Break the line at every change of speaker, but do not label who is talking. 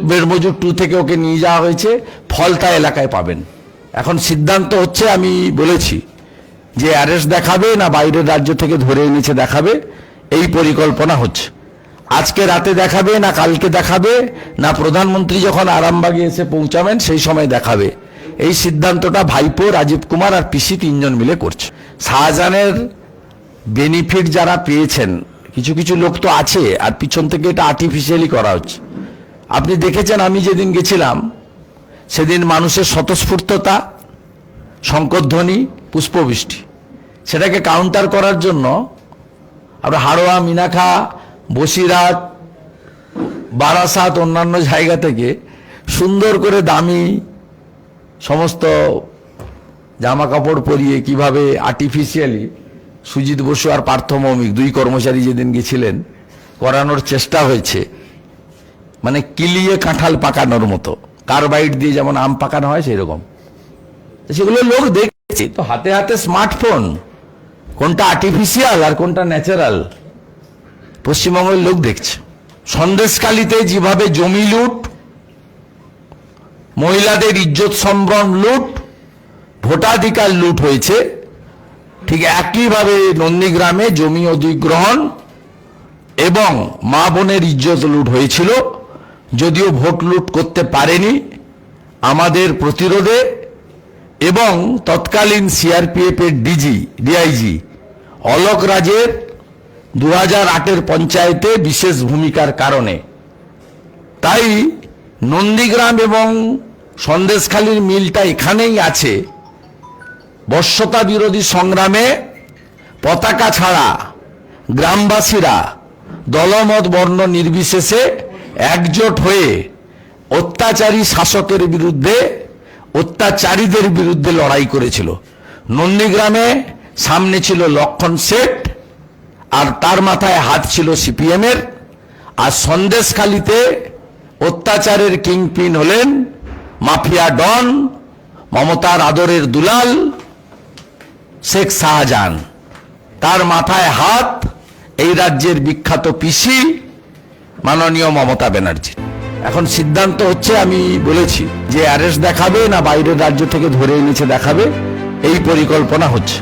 বেরমজুর 2 থেকে ওকে নিয়ে যাওয়া হয়েছে, ফলতা এলাকায় পাবেন। এখন সিদ্ধান্ত হচ্ছে, আমি বলেছি যে অ্যারেস্ট দেখাবে না বাইরের রাজ্য থেকে ধরে এনেছে দেখাবে, এই পরিকল্পনা হচ্ছে। আজকে রাতে দেখাবে না কালকে দেখাবে না প্রধানমন্ত্রী যখন আরামবাগে এসে পৌঁছাবেন সেই সময় দেখাবে, এই সিদ্ধান্তটা ভাইপো, রাজীব কুমার আর পিসি 3 জন মিলে করছে। শাহজাহানের বেনিফিট যারা পেয়েছেন, কিছু কিছু লোক তো আছে, আর পিছন থেকে এটা আর্টিফিশিয়ালি করা হচ্ছে। আপনি দেখেছেন আমি যেদিন গেছিলাম সেদিন মানুষের স্বতঃস্ফূর্ততা, শঙ্করধ্বনি, পুষ্পবৃষ্টি, সেটাকে কাউন্টার করার জন্য আমরা হাড়োয়া, মিনাখা, বসিরহাট, বারাসাত, অন্যান্য জায়গা থেকে সুন্দর করে দামি সমস্ত জামা কাপড় পরিয়ে কিভাবে আর্টিফিশিয়ালি সুজিত বসু আর পার্থ মৌমিক 2 কর্মচারী যেদিন গেছিলেন করানোর চেষ্টা হয়েছে, মানে কিলিয়ে কাঁঠাল পাকানোর মতো, কার্বাইড দিয়ে যেমন আম পাকানো হয় সেই রকম। সেগুলো লোক দেখছে তো, হাতে হাতে স্মার্টফোন, কোনটা আর্টিফিশিয়াল আর কোনটা ন্যাচারাল পশ্চিমবঙ্গের লোক দেখছে। সন্দেশখালীতে যেভাবে জমি লুট, মহিলাদের ইজ্জত সম্ভ্রম লুট, ভোটাধিকার লুট হয়েছে, ঠিক একইভাবে নন্দীগ্রামে জমি অধিগ্রহণ এবং মা বোনের ইজ্জত লুট হয়েছিল। যদিও ভোট লুট করতে পারেনি, আমাদের প্রতিরোধে এবং তৎকালীন সিআরপিএফ এর ডিআইজি অলোক রাজের 2008-এর পঞ্চায়েতে বিশেষ ভূমিকার কারণে। তাই নন্দীগ্রাম এবং সন্দেশখালীর মিলটা এখানেই আছে। বশ্যতা বিরোধী সংগ্রামে পতাকা ছাড়া গ্রামবাসীরা দলমত বর্ণ নির্বিশেষে একজোট হয়ে অত্যাচারী শাসকের বিরুদ্ধে, অত্যাচারীদের বিরুদ্ধে লড়াই করেছিল। নন্দীগ্রামে সামনে ছিল লক্ষণ শেঠ আর তার মাথায় হাত ছিল সিপিএমের, আর সন্দেশখালীতে অত্যাচারের কিংপিন হলেন মাফিয়া ডন, মমতার আদরের দুলাল শেখ শাহজাহান, তার মাথায় হাত এই রাজ্যের বিখ্যাত পিসি মাননীয় মমতা ব্যানার্জি। এখন সিদ্ধান্ত হচ্ছে, আমি বলেছি যে অ্যারেস্ট দেখাবে না বাইরের রাজ্য থেকে ধরে এনেছে দেখাবে, এই পরিকল্পনা হচ্ছে।